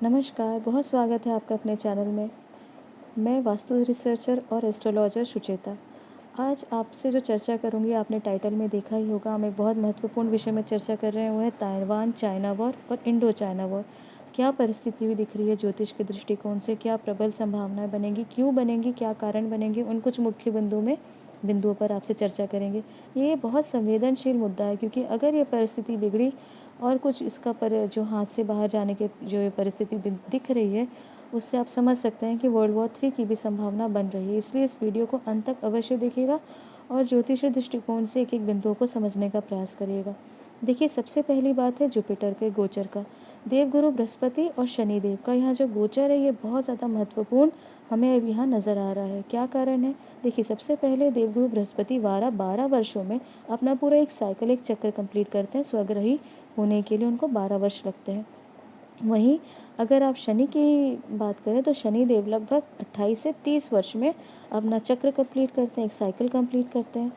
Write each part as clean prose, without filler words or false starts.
नमस्कार, बहुत स्वागत है आपका अपने चैनल में। मैं वास्तु रिसर्चर और एस्ट्रोलॉजर सुचेता। आज आपसे जो चर्चा करूंगी, आपने टाइटल में देखा ही होगा, हम एक बहुत महत्वपूर्ण विषय में चर्चा कर रहे हैं, वो है ताइवान चाइना वॉर और इंडो चाइना वॉर। क्या परिस्थिति हुई दिख रही है ज्योतिष के दृष्टिकोण से, क्या प्रबल संभावनाएं बनेंगी, क्यों बनेंगी, क्या कारण बनेंगे, उन कुछ मुख्य बिंदुओं पर आपसे चर्चा करेंगे। ये बहुत संवेदनशील मुद्दा है, क्योंकि अगर ये परिस्थिति बिगड़ी और कुछ इसका पर जो हाथ से बाहर जाने के जो ये परिस्थिति दिख रही है, उससे आप समझ सकते हैं कि वर्ल्ड वॉर 3 की भी संभावना बन रही है। इसलिए इस वीडियो को अंत तक अवश्य देखिएगा और ज्योतिषीय दृष्टिकोण से एक एक बिंदुओं को समझने का प्रयास करिएगा। देखिए, सबसे पहली बात है जुपिटर के गोचर का। देवगुरु बृहस्पति और शनिदेव का यहाँ जो गोचर है, ये बहुत ज़्यादा महत्वपूर्ण हमें अब यहाँ नज़र आ रहा है। क्या कारण है? देखिए, सबसे पहले देवगुरु बृहस्पति 12 वर्षों में अपना पूरा एक साइकिल, एक चक्र कंप्लीट करते हैं। स्वग्रही होने के लिए उनको 12 वर्ष लगते हैं। वहीं अगर आप शनि की बात करें, तो शनि देव लगभग 28 से 30 वर्ष में अपना चक्र कंप्लीट करते हैं, एक साइकिल कंप्लीट करते हैं।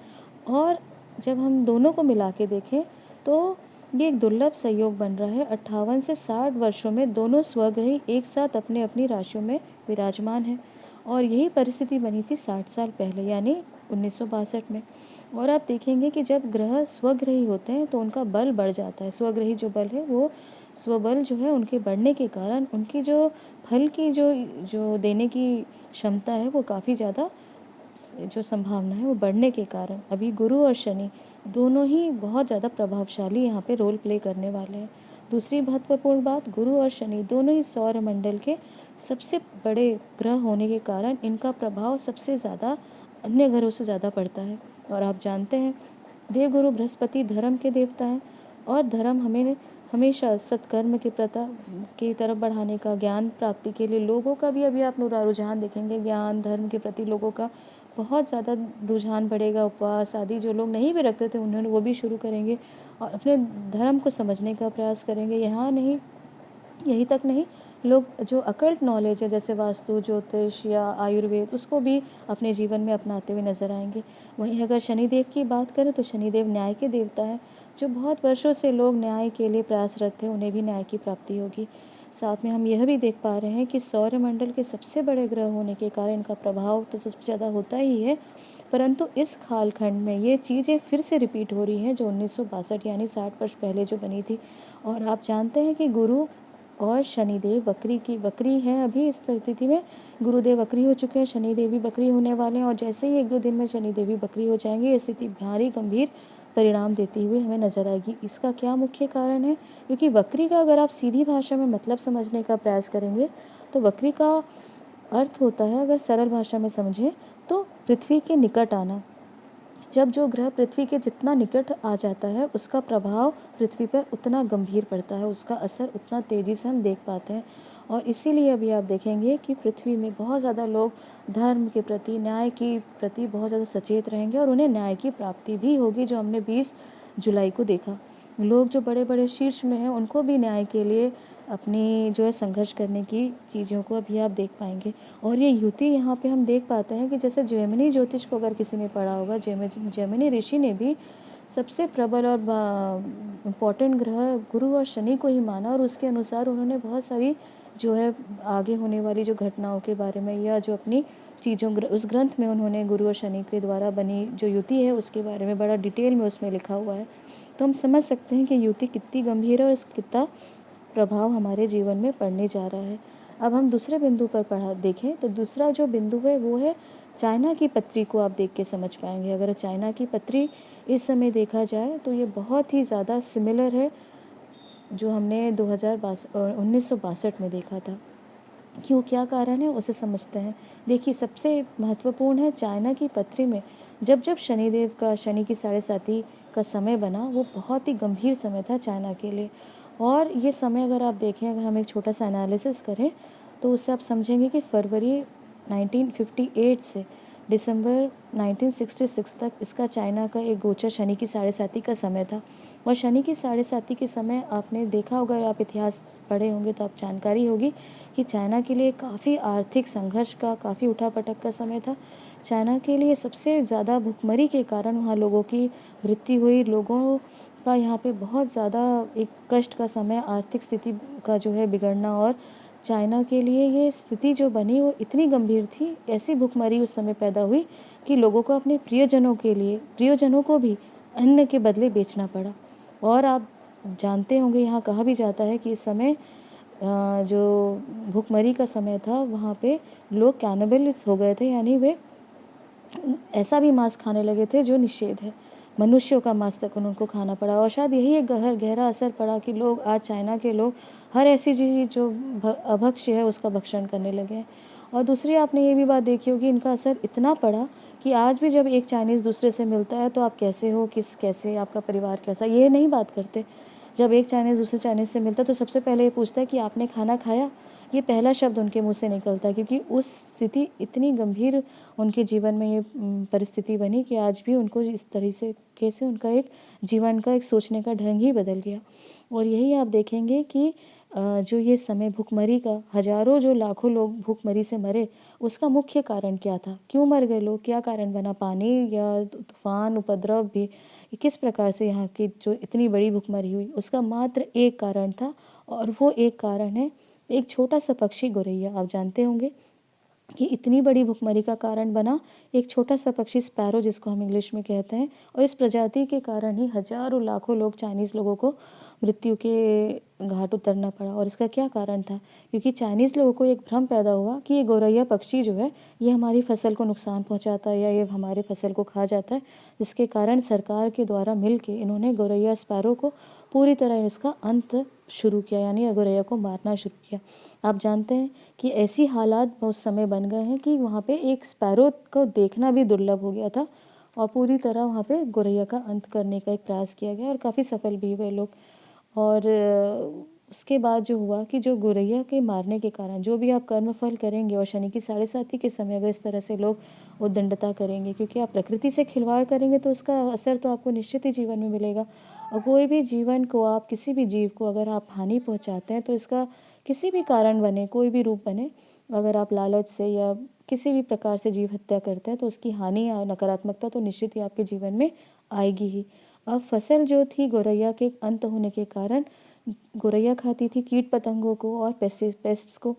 और जब हम दोनों को मिला के देखें, तो ये एक दुर्लभ संयोग बन रहा है। 58 से 60 वर्षों में दोनों स्वग्रही एक साथ अपने अपनी राशियों में विराजमान हैं। और यही परिस्थिति बनी थी 60 साल पहले, यानी 1962 में। और आप देखेंगे कि जब ग्रह स्वग्रही होते हैं तो उनका बल बढ़ जाता है। स्वग्रही जो बल है, वो स्वबल जो है उनके बढ़ने के कारण उनकी जो फल की जो जो देने की क्षमता है, वो काफ़ी ज़्यादा जो संभावना है वो बढ़ने के कारण अभी गुरु और शनि दोनों ही बहुत ज़्यादा प्रभावशाली यहाँ पे रोल प्ले करने वाले हैं। दूसरी महत्वपूर्ण बात, गुरु और शनि दोनों ही सौर मंडल के सबसे बड़े ग्रह होने के कारण इनका प्रभाव सबसे ज़्यादा अन्य ग्रहों से ज़्यादा पड़ता है। और आप जानते हैं, देवगुरु बृहस्पति धर्म के देवता हैं और धर्म हमें हमेशा सत्कर्म के प्रथा की तरफ बढ़ाने का, ज्ञान प्राप्ति के लिए लोगों का भी, अभी आप रुझान देखेंगे, ज्ञान धर्म के प्रति लोगों का बहुत ज़्यादा रुझान बढ़ेगा। उपवास आदि जो लोग नहीं भी रखते थे, उन्होंने वो भी शुरू करेंगे और अपने धर्म को समझने का प्रयास करेंगे। यहाँ नहीं, यही तक नहीं, लोग जो अकल्ट नॉलेज है, जैसे वास्तु, ज्योतिष या आयुर्वेद, उसको भी अपने जीवन में अपनाते हुए नजर आएंगे। वहीं अगर शनिदेव की बात करें, तो शनिदेव न्याय के देवता हैं। जो बहुत वर्षों से लोग न्याय के लिए प्रयासरत थे, उन्हें भी न्याय की प्राप्ति होगी। साथ में हम यह भी देख पा रहे हैं कि सौरमंडल के सबसे बड़े ग्रह होने के कारण इनका प्रभाव तो सबसे ज़्यादा होता ही है, परंतु इस कालखंड में ये चीज़ें फिर से रिपीट हो रही हैं, जो 1962 यानी 60 वर्ष पहले जो बनी थी। और आप जानते हैं कि गुरु और शनिदेव वक्री हैं अभी इस स्थिति में। गुरुदेव वक्री हो चुके हैं, शनिदेव भी वक्री होने वाले हैं, और जैसे ही 1-2 दिन में शनिदेव भी वक्री हो जाएंगे, ये स्थिति भारी गंभीर परिणाम देती हुई हमें नजर आएगी। इसका क्या मुख्य कारण है? क्योंकि वक्री का अगर आप सीधी भाषा में मतलब समझने का प्रयास करेंगे, तो वक्री का अर्थ होता है, अगर सरल भाषा में समझें, तो पृथ्वी के निकट आना। जब जो ग्रह पृथ्वी के जितना निकट आ जाता है, उसका प्रभाव पृथ्वी पर उतना गंभीर पड़ता है, उसका असर उतना तेज़ी से हम देख पाते हैं। और इसीलिए अभी आप देखेंगे कि पृथ्वी में बहुत ज़्यादा लोग धर्म के प्रति, न्याय के प्रति बहुत ज़्यादा सचेत रहेंगे और उन्हें न्याय की प्राप्ति भी होगी, जो हमने 20 जुलाई को देखा। लोग जो बड़े बड़े शीर्ष में हैं, उनको भी न्याय के लिए अपनी जो है संघर्ष करने की चीज़ों को अभी आप देख पाएंगे। और ये युति यहाँ पे हम देख पाते हैं कि जैसे जेमिनी ज्योतिष को अगर किसी ने पढ़ा होगा, जेमिनी ऋषि ने भी सबसे प्रबल और इम्पॉर्टेंट ग्रह गुरु और शनि को ही माना, और उसके अनुसार उन्होंने बहुत सारी जो है आगे होने वाली जो घटनाओं के बारे में, या जो अपनी चीज़ों उस ग्रंथ में उन्होंने गुरु और शनि के द्वारा बनी जो युति है, उसके बारे में बड़ा डिटेल में उसमें लिखा हुआ है। तो हम समझ सकते हैं कि युति कितनी गंभीर है और इसका कितना प्रभाव हमारे जीवन में पड़ने जा रहा है। अब हम दूसरे बिंदु पर देखें, तो दूसरा जो बिंदु है वो है चाइना की पत्री को आप देख के समझ पाएंगे। अगर चाइना की पत्री इस समय देखा जाए, तो ये बहुत ही ज़्यादा सिमिलर है जो हमने 1962 में देखा था। क्यों, क्या कारण है, उसे समझते हैं। देखिए, सबसे महत्वपूर्ण है चाइना की पत्री में जब जब शनिदेव का, शनि की 7.5 का समय बना, वो बहुत ही गंभीर समय था चाइना के लिए। और ये समय अगर आप देखें, अगर हम एक छोटा सा एनालिसिस करें, तो उससे आप समझेंगे कि फरवरी 1958 से दिसंबर 1966 तक इसका चाइना का एक गोचर शनि की 7.5 का समय था। और शनि की 7.5 के समय आपने देखा होगा, अगर आप इतिहास पढ़े होंगे तो आप जानकारी होगी कि चाइना के लिए काफ़ी आर्थिक संघर्ष का, काफ़ी उठापटक का समय था। चाइना के लिए सबसे ज़्यादा भुखमरी के कारण वहाँ लोगों की मृत्यु हुई, लोगों का यहाँ पे बहुत ज़्यादा एक कष्ट का समय, आर्थिक स्थिति का जो है बिगड़ना, और चाइना के लिए ये स्थिति जो बनी वो इतनी गंभीर थी, ऐसी भुखमरी उस समय पैदा हुई कि लोगों को अपने प्रियजनों को भी अन्न के बदले बेचना पड़ा। और आप जानते होंगे, यहाँ कहा भी जाता है कि इस समय जो भुखमरी का समय था, वहाँ पे लोग कैनिबल्स हो गए थे, यानी वे ऐसा भी मांस खाने लगे थे जो निषेध है। मनुष्यों का मांस तक उनको खाना पड़ा और शायद यही एक गहरा असर पड़ा कि लोग आज चाइना के लोग हर ऐसी चीज़ जो अभक्ष्य है उसका भक्षण करने लगे हैं। और दूसरी आपने ये भी बात देखी होगी, इनका असर इतना पड़ा कि आज भी जब एक चाइनीज़ दूसरे से मिलता है तो आप कैसे हो, कैसे आपका परिवार कैसा, ये नहीं बात करते। जब एक चाइनीज़ दूसरे चाइनीज़ से मिलता है तो सबसे पहले ये पूछता है कि आपने खाना खाया। ये पहला शब्द उनके मुँह से निकलता है, क्योंकि उस स्थिति इतनी गंभीर उनके जीवन में ये परिस्थिति बनी कि आज भी उनको इस तरीके से उनका एक जीवन का एक सोचने का ढंग ही बदल गया। और यही आप देखेंगे कि जो ये समय भुखमरी का, हज़ारों जो लाखों लोग भुखमरी से मरे, उसका मुख्य कारण क्या था? क्यों मर गए लोग? क्या कारण बना? पानी या तूफ़ान, उपद्रव भी? किस प्रकार से यहाँ की जो इतनी बड़ी भुखमरी हुई? उसका मात्र एक कारण था, और वो एक कारण है एक छोटा-सा पक्षी गोरैया। आप जानते होंगे कि इतनी बड़ी भुखमरी का कारण बना एक छोटा-सा पक्षी, स्पैरो जिसको हम इंग्लिश में कहते हैं, और इस प्रजाति के कारण ही हज़ारों लाखों लोग, चाइनीज़ लोगों को मृत्यु के घाट उतरना पड़ा। और इसका क्या कारण था? क्योंकि चाइनीज़ लोगों को एक भ्रम पैदा हुआ कि ये गौरैया पक्षी जो है, ये हमारी फसल को नुकसान पहुँचाता है या ये हमारे फसल को खा जाता है, जिसके कारण सरकार के द्वारा मिल के इन्होंने गौरैया, स्पैरो को पूरी तरह इसका अंत शुरू किया, यानी गौरैया को मारना शुरू किया। आप जानते हैं कि ऐसी हालात उस समय बन गए हैं कि वहाँ पे एक स्पैरो को देखना भी दुर्लभ हो गया था, और पूरी तरह वहाँ पे गौरैया का अंत करने का एक प्रयास किया गया और काफ़ी सफल भी हुए लोग। और उसके बाद जो हुआ कि जो गौरैया के मारने के कारण जो भी आप कर्मफल करेंगे, और शनि की साढ़े साती के समय अगर इस तरह से लोग उद्दंडता करेंगे, क्योंकि आप प्रकृति से खिलवाड़ करेंगे तो उसका असर तो आपको निश्चित ही जीवन में मिलेगा। और कोई भी जीवन को, आप किसी भी जीव को अगर आप हानि पहुँचाते हैं तो इसका किसी भी कारण बने, कोई भी रूप बने, अगर आप लालच से या किसी भी प्रकार से जीव हत्या करते हैं तो उसकी हानि या नकारात्मकता तो निश्चित ही आपके जीवन में आएगी ही। अब फसल जो थी गौरैया के अंत होने के कारण, गौरैया खाती थी कीट पतंगों को और पेस्ट्स को।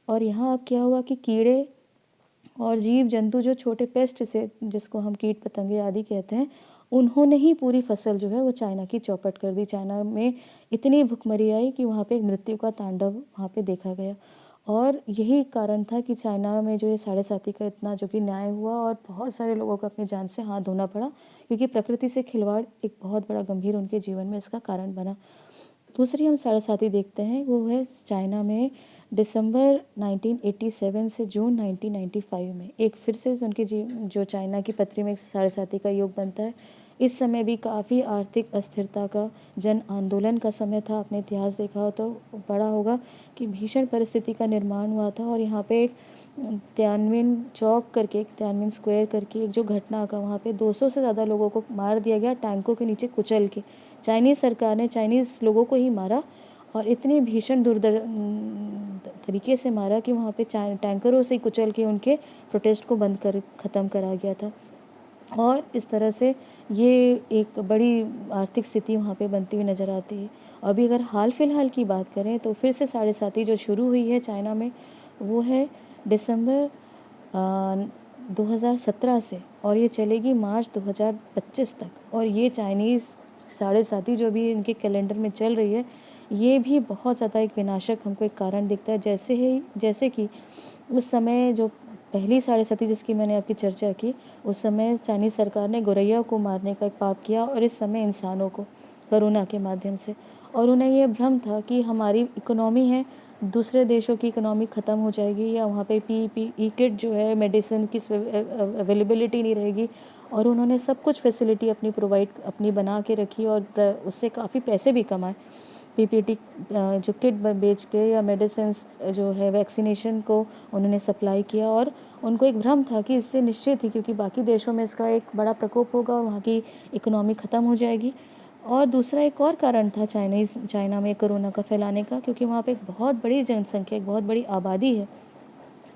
और यहाँ अब क्या हुआ कि कीड़े और जीव जंतु, जो छोटे पेस्ट से जिसको हम कीट पतंगे आदि कहते हैं, उन्होंने ही पूरी फसल जो है वो चाइना की चौपट कर दी। चाइना में इतनी भुखमरी आई कि वहाँ पे एक मृत्यु का तांडव वहाँ पे देखा गया। और यही कारण था कि चाइना में जो ये साढ़े साती का इतना जो भी न्याय हुआ और बहुत सारे लोगों को अपनी जान से हाथ धोना पड़ा, क्योंकि प्रकृति से खिलवाड़ एक बहुत बड़ा गंभीर उनके जीवन में इसका कारण बना। दूसरी हम साढ़े साती देखते हैं, वो है चाइना में दिसंबर 1987 से जून 1995 में एक फिर से उनकी जो चाइना की पत्री में एक साढ़े साती का योग बनता है। इस समय भी काफ़ी आर्थिक अस्थिरता का, जन आंदोलन का समय था। आपने इतिहास देखा हो तो पढ़ा होगा कि भीषण परिस्थिति का निर्माण हुआ था। और यहाँ पे एक तियानविन चौक करके, तियानविन स्क्वायर करके एक जो घटना का, वहाँ पे 200 से ज़्यादा लोगों को मार दिया गया टैंकों के नीचे कुचल के। चाइनीज़ सरकार ने चाइनीज़ लोगों को ही मारा, और इतनी भीषण तरीके से मारा कि वहाँ पे टैंकरों से ही कुचल के उनके प्रोटेस्ट को बंद कर ख़त्म करा गया था। और इस तरह से ये एक बड़ी आर्थिक स्थिति वहाँ पे बनती हुई नज़र आती है। अभी अगर हाल फिलहाल की बात करें तो फिर से साढ़े साती जो शुरू हुई है चाइना में, वो है दिसंबर 2017 से, और ये चलेगी मार्च 2025 तक। और ये चाइनीज़ साढ़े साती जो भी इनके कैलेंडर में चल रही है, ये भी बहुत ज़्यादा एक विनाशक हमको एक कारण दिखता है। जैसे कि उस समय जो पहली साढ़े साती जिसकी मैंने आपकी चर्चा की, उस समय चाइनीज़ सरकार ने गौरैया को मारने का एक पाप किया, और इस समय इंसानों को करुणा के माध्यम से। और उन्हें ये भ्रम था कि हमारी इकोनॉमी है, दूसरे देशों की इकोनॉमी ख़त्म हो जाएगी, या वहाँ पे पीपीई किट जो है, मेडिसिन की अवेलेबिलिटी नहीं रहेगी। और उन्होंने सब कुछ फैसिलिटी अपनी प्रोवाइड अपनी बना के रखी, और उससे काफ़ी पैसे भी कमाए। पीपीटी जो किट बेच के, या मेडिसिन्स जो है वैक्सीनेशन को उन्होंने सप्लाई किया। और उनको एक भ्रम था कि इससे निश्चित ही, क्योंकि बाकी देशों में इसका एक बड़ा प्रकोप होगा और वहाँ की इकोनॉमी ख़त्म हो जाएगी। और दूसरा एक और कारण था चाइना में कोरोना का फैलाने का, क्योंकि वहाँ पे एक बहुत बड़ी जनसंख्या, एक बहुत बड़ी आबादी है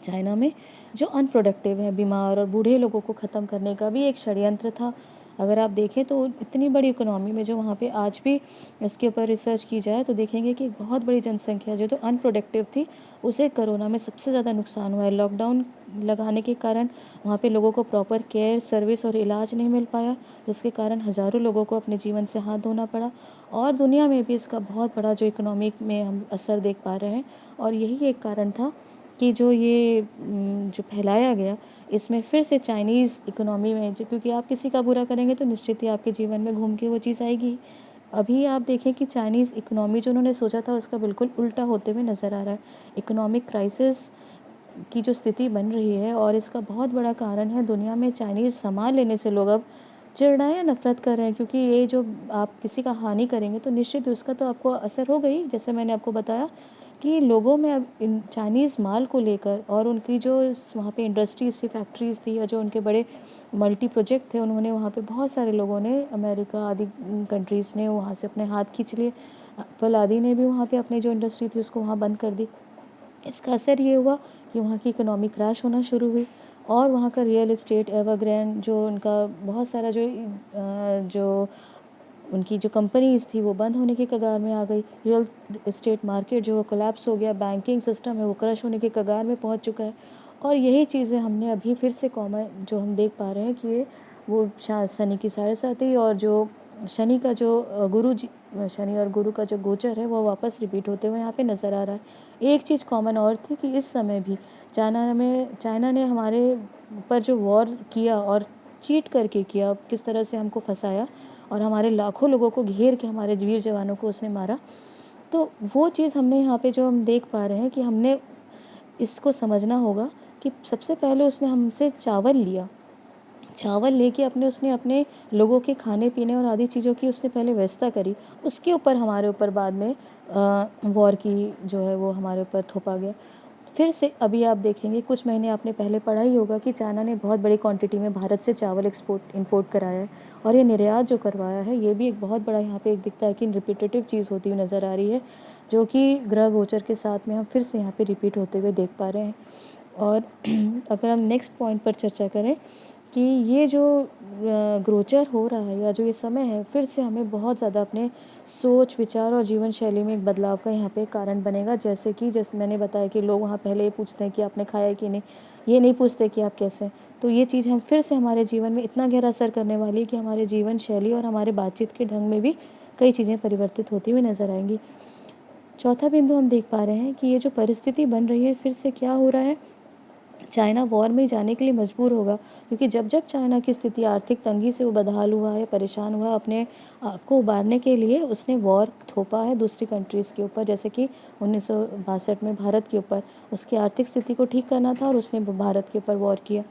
चाइना में, जो अनप्रोडक्टिव है। बीमार और बूढ़े लोगों को ख़त्म करने का भी एक षड्यंत्र था अगर आप देखें तो इतनी बड़ी इकोनॉमी में जो वहाँ पे आज भी इसके ऊपर रिसर्च की जाए तो देखेंगे कि एक बहुत बड़ी जनसंख्या जो तो अनप्रोडक्टिव थी, उसे कोरोना में सबसे ज़्यादा नुकसान हुआ है। लॉकडाउन लगाने के कारण वहाँ पे लोगों को प्रॉपर केयर, सर्विस और इलाज नहीं मिल पाया, जिसके कारण हज़ारों लोगों को अपने जीवन से हाथ धोना पड़ा। और दुनिया में भी इसका बहुत बड़ा जो इकोनॉमिक में हम असर देख पा रहे हैं। और यही एक कारण था कि जो ये जो फैलाया गया, इसमें फिर से चाइनीज़ इकोनॉमी में जो, क्योंकि आप किसी का बुरा करेंगे तो निश्चित ही आपके जीवन में घूम के वो चीज़ आएगी। अभी आप देखें कि चाइनीज़ इकोनॉमी जो उन्होंने सोचा था उसका बिल्कुल उल्टा होते हुए नज़र आ रहा है। इकोनॉमिक क्राइसिस की जो स्थिति बन रही है, और इसका बहुत बड़ा कारण है दुनिया में चाइनीज़ सामान लेने से लोग अब चिढ़ रहे हैं या नफ़रत कर रहे हैं, क्योंकि ये जो आप किसी का हानि करेंगे तो निश्चित उसका तो आपको असर होगा ही। जैसे मैंने आपको बताया कि लोगों में अब इन चाइनीज़ माल को लेकर और उनकी जो वहाँ पे इंडस्ट्रीज़ थी, फैक्ट्रीज़ थी, या जो उनके बड़े मल्टी प्रोजेक्ट थे, उन्होंने वहाँ पे बहुत सारे लोगों ने, अमेरिका आदि कंट्रीज़ ने वहाँ से अपने हाथ खींच लिए। एप्पल आदि ने भी वहाँ पे अपनी जो इंडस्ट्री थी उसको वहाँ बंद कर दी। इसका असर ये हुआ कि वहाँ की इकोनॉमी क्रैश होना शुरू हुई, और वहाँ का रियल एस्टेट, एवरग्रैंड, जो उनका बहुत सारा जो उनकी जो कंपनीज़ थी वो बंद होने के कगार में आ गई। रियल एस्टेट मार्केट जो कोलैप्स हो गया, बैंकिंग सिस्टम है वो क्रश होने के कगार में पहुंच चुका है। और यही चीज़ें हमने अभी फिर से कॉमन जो हम देख पा रहे हैं कि ये वो शनि की 7.5 और जो शनि का जो शनि और गुरु का जो गोचर है वो वापस रिपीट होते हुए यहाँ पे नज़र आ रहा है। एक चीज़ कॉमन और थी कि इस समय भी चाइना ने हमारे ऊपर जो वॉर किया और चीट करके किया, किस तरह से हमको फंसाया और हमारे लाखों लोगों को घेर के हमारे वीर जवानों को उसने मारा। तो वो चीज़ हमने यहाँ पे जो हम देख पा रहे हैं कि हमने इसको समझना होगा कि सबसे पहले उसने हमसे चावल लिया। चावल लेके उसने अपने लोगों के खाने-पीने और आदि चीज़ों की उसने पहले व्यवस्था करी। उसके ऊपर हमारे ऊपर बाद में वॉर की जो है वो हमारे ऊपर थोपा गया। फिर से अभी आप देखेंगे, कुछ महीने आपने पहले पढ़ा ही होगा कि चाइना ने बहुत बड़ी क्वांटिटी में भारत से चावल इंपोर्ट कराया है, और ये निर्यात जो करवाया है, ये भी एक बहुत बड़ा यहाँ पे एक दिखता है कि रिपीटेटिव चीज़ होती हुई नज़र आ रही है, जो कि ग्रह गोचर के साथ में हम फिर से यहाँ पे रिपीट होते हुए देख पा रहे हैं। और अगर हम नेक्स्ट पॉइंट पर चर्चा करें कि ये जो गोचर हो रहा है या जो ये समय है, फिर से हमें बहुत ज़्यादा अपने सोच, विचार और जीवन शैली में एक बदलाव का यहाँ पे कारण बनेगा। जैसे मैंने बताया कि लोग वहाँ पहले ये पूछते हैं कि आपने खाया कि नहीं, ये नहीं पूछते कि आप कैसे हैं। तो ये चीज़ हम फिर से हमारे जीवन में इतना गहरा असर करने वाली है कि हमारे जीवन शैली और हमारे बातचीत के ढंग में भी कई चीज़ें परिवर्तित होती हुई नज़र आएंगी। चौथा बिंदु हम देख पा रहे हैं कि ये जो परिस्थिति बन रही है, फिर से क्या हो रहा है, चाइना वॉर में जाने के लिए मजबूर होगा, क्योंकि जब जब चाइना की स्थिति आर्थिक तंगी से वो बदहाल हुआ है, परेशान हुआ, अपने आप को उबारने के लिए उसने वॉर थोपा है दूसरी कंट्रीज़ के ऊपर, जैसे कि 1962 में भारत के ऊपर उसकी आर्थिक स्थिति को ठीक करना था और उसने भारत के ऊपर वॉर किया।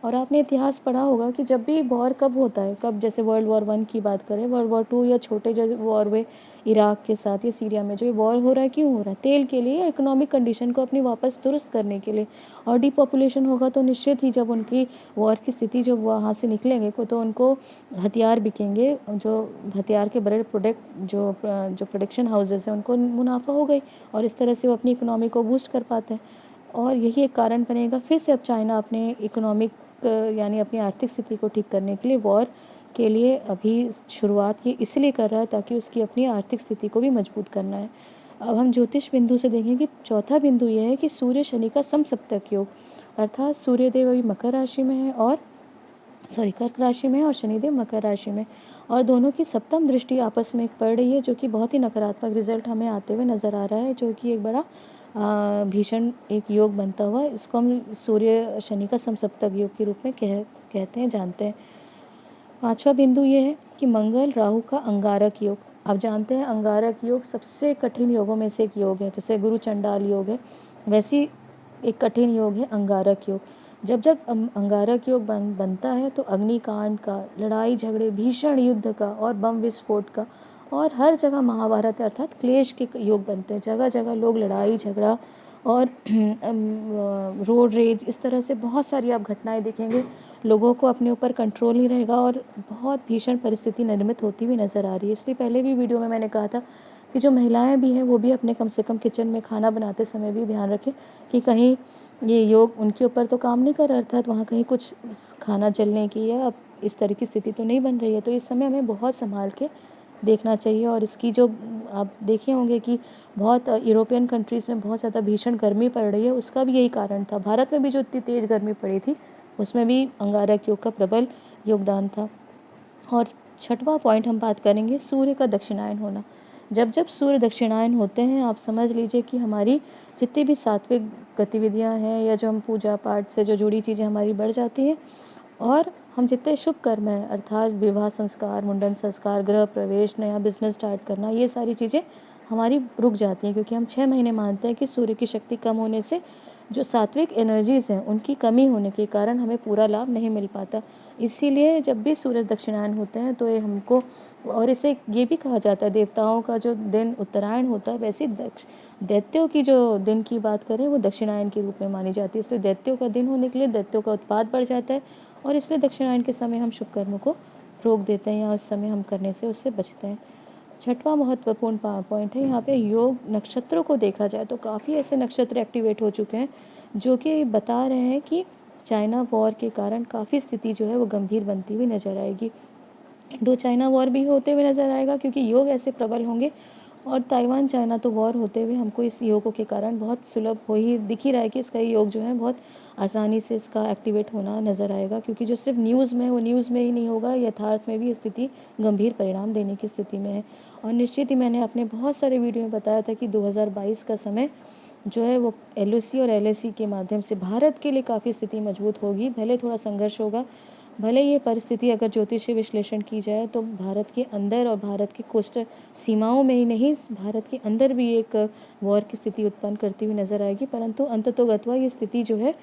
और आपने इतिहास पढ़ा होगा कि जब भी वॉर कब होता है, कब, जैसे वर्ल्ड वॉर 1 की बात करें, वर्ल्ड वॉर 2 या छोटे जो वॉर हुए इराक के साथ या सीरिया में, जो ये वॉर हो रहा है क्यों हो रहा है? तेल के लिए, इकोनॉमिक कंडीशन को अपनी वापस दुरुस्त करने के लिए। और डिपॉपुलेशन होगा तो निश्चित ही जब उनकी वॉर की स्थिति जब वहाँ से निकलेंगे को तो उनको हथियार बिकेंगे, जो हथियार के बड़े जो प्रोडक्शन हाउसेस हैं उनको मुनाफा हो गई, और इस तरह से वो अपनी इकोनॉमी को बूस्ट कर पाते हैं। और यही एक कारण बनेगा फिर से अब चाइना अपने इकोनॉमिक यानी अपनी आर्थिक स्थिति को ठीक करने के लिए वॉर के लिए अभी शुरुआत ये इसलिए कर रहा है ताकि उसकी अपनी आर्थिक स्थिति को भी मजबूत करना है। अब हम ज्योतिष बिंदु से देखें कि चौथा बिंदु यह है कि सूर्य शनि का समसप्तक योग, अर्थात सूर्यदेव अभी मकर राशि में है और कर्क राशि में है और शनिदेव मकर राशि में, और दोनों की सप्तम दृष्टि आपस में पड़ रही है, जो कि बहुत ही नकारात्मक रिजल्ट हमें आते हुए नज़र आ रहा है, जो कि एक बड़ा भीषण एक योग बनता हुआ। इसको हम सूर्य शनि का समसप्तक योग के रूप में कहते हैं, जानते हैं। पांचवा बिंदु ये है कि मंगल राहु का अंगारक योग। आप जानते हैं अंगारक योग सबसे कठिन योगों में से एक योग है, जैसे गुरु चंडाल योग है, वैसी एक कठिन योग है अंगारक योग। जब जब अंगारक योग बनता है तो अग्निकांड का, लड़ाई झगड़े, भीषण युद्ध का और बम विस्फोट का, और हर जगह महाभारत अर्थात क्लेश के योग बनते हैं। जगह जगह लोग लड़ाई झगड़ा और रोड रेज, इस तरह से बहुत सारी आप घटनाएं देखेंगे। लोगों को अपने ऊपर कंट्रोल नहीं रहेगा और बहुत भीषण परिस्थिति निर्मित होती हुई नज़र आ रही है। इसलिए पहले भी वीडियो में मैंने कहा था कि जो महिलाएं भी हैं वो भी अपने कम से कम किचन में खाना बनाते समय भी ध्यान रखें कि कहीं ये योग उनके ऊपर तो काम नहीं कर रहा, अर्थात वहाँ कहीं कुछ खाना जलने की या इस तरह की स्थिति तो नहीं बन रही है। तो इस समय हमें बहुत संभाल के देखना चाहिए। और इसकी जो आप देखे होंगे कि बहुत यूरोपियन कंट्रीज़ में बहुत ज़्यादा भीषण गर्मी पड़ रही है, उसका भी यही कारण था। भारत में भी जो इतनी तेज़ गर्मी पड़ी थी, उसमें भी अंगारक योग का प्रबल योगदान था। और छठवां पॉइंट हम बात करेंगे सूर्य का दक्षिणायन होना। जब जब सूर्य दक्षिणायन होते हैं, आप समझ लीजिए कि हमारी जितनी भी सात्विक गतिविधियां हैं या जो हम पूजा पाठ से जो जुड़ी चीज़ें हमारी बढ़ जाती हैं, और हम जितने शुभ कर्म हैं अर्थात विवाह संस्कार, मुंडन संस्कार, गृह प्रवेश, नया बिजनेस स्टार्ट करना, ये सारी चीज़ें हमारी रुक जाती हैं, क्योंकि हम 6 महीने मानते हैं कि सूर्य की शक्ति कम होने से जो सात्विक एनर्जीज़ हैं उनकी कमी होने के कारण हमें पूरा लाभ नहीं मिल पाता। इसीलिए जब भी सूर्य दक्षिणायन होते हैं तो ये हमको, और इसे ये भी कहा जाता है देवताओं का जो दिन उत्तरायण होता है, वैसे दैत्यों की जो दिन की बात करें वो दक्षिणायन के रूप में मानी जाती है। इसलिए दैत्यों का दिन होने के लिए दैत्यों का उत्पाद बढ़ जाता है, और इसलिए दक्षिणायन के समय हम शुभ कर्मों को रोक देते हैं या उस समय हम करने से उससे बचते हैं। छठवां महत्वपूर्ण पॉइंट है यहाँ पे योग नक्षत्रों को देखा जाए तो काफ़ी ऐसे नक्षत्र एक्टिवेट हो चुके हैं जो कि बता रहे हैं कि चाइना वॉर के कारण काफ़ी स्थिति जो है वो गंभीर बनती हुई नजर आएगी। इंडो चाइना वॉर भी होते हुए नजर आएगा, क्योंकि योग ऐसे प्रबल होंगे। और ताइवान चाइना तो वॉर होते हुए हमको इस योगों के कारण बहुत सुलभ हो ही दिख ही रहा है कि इसका योग जो है बहुत आसानी से इसका एक्टिवेट होना नज़र आएगा, क्योंकि जो सिर्फ न्यूज़ में वो न्यूज़ में ही नहीं होगा, यथार्थ में भी स्थिति गंभीर परिणाम देने की स्थिति में है। और निश्चित ही मैंने अपने बहुत सारे वीडियो में बताया था कि 2022 का समय जो है वो एलओसी और एलएसी के माध्यम से भारत के लिए काफ़ी स्थिति मजबूत होगी। भले थोड़ा संघर्ष होगा, भले ये परिस्थिति अगर ज्योतिषीय विश्लेषण की जाए तो भारत के अंदर और भारत की कोस्टल सीमाओं में ही नहीं, भारत के अंदर भी एक वॉर की स्थिति उत्पन्न करती हुई नजर आएगी, परंतु अंततोगत्वा ये स्थिति जो है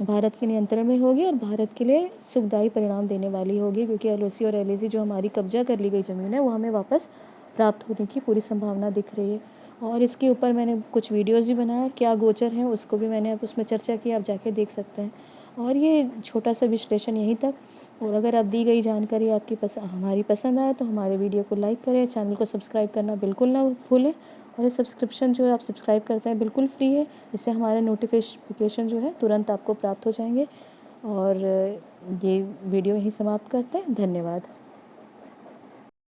भारत के नियंत्रण में होगी और भारत के लिए सुखदायी परिणाम देने वाली होगी, क्योंकि एलओसी और एलएसी जो हमारी कब्जा कर ली गई ज़मीन है वो हमें वापस प्राप्त होने की पूरी संभावना दिख रही है। और इसके ऊपर मैंने कुछ वीडियोज़ भी बनाया, क्या गोचर हैं उसको भी मैंने अब उसमें चर्चा की, आप जाके देख सकते हैं। और ये छोटा सा विश्लेषण यहीं तक। और अगर आप दी गई जानकारी आपकी हमारी पसंद आए तो हमारे वीडियो को लाइक करें, चैनल को सब्सक्राइब करना बिल्कुल ना भूलें। और ये सब्सक्रिप्शन जो है आप सब्सक्राइब करते हैं बिल्कुल फ्री है, इससे हमारे नोटिफिकेशन जो है तुरंत आपको प्राप्त हो जाएंगे। और ये वीडियो यहीं समाप्त करते हैं। धन्यवाद।